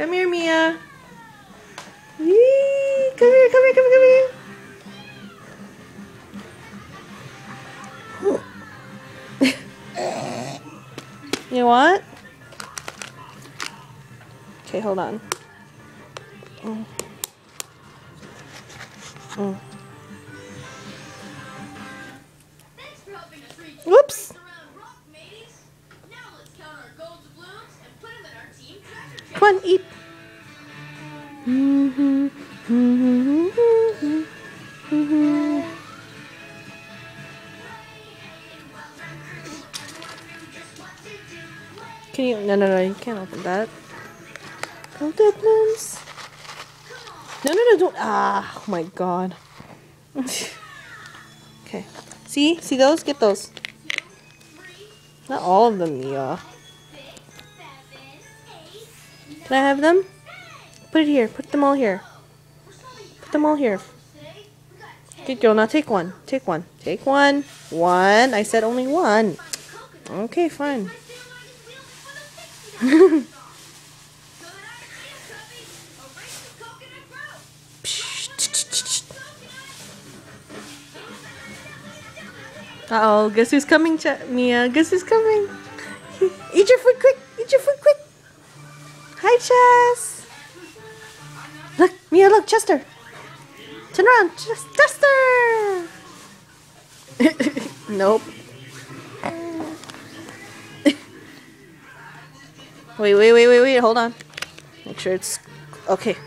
Come here, Mia. Yee! Come here, come here, come here, come here. You want? Okay, hold on. Whoops. Come on, eat. Can you? No, you can't open that. Gold doubloons. No, don't. Ah, oh my god. Okay. See those? Get those. Not all of them, Mia. Can I have them? Put it here. Put them all here. Put them all here. Good girl. Now take one. Take one. Take one. One. I said only one. Okay, fine. Uh-oh, guess who's coming, Mia? Guess who's coming? Eat your food quick! Eat your food quick! Hi, Chess! Look, Mia, look, Chester! Turn around! Chester! Nope. Wait, hold on. Make sure it's... Okay. You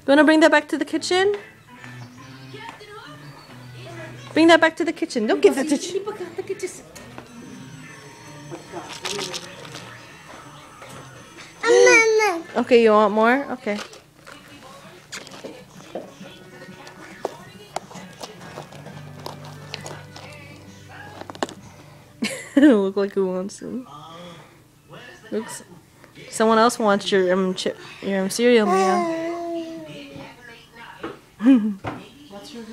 wanna bring that back to the kitchen? Bring that back to the kitchen. Don't give that to... Okay, you want more? Okay. Look like who wants them. Looks. Someone else wants your cereal, Mia. What's your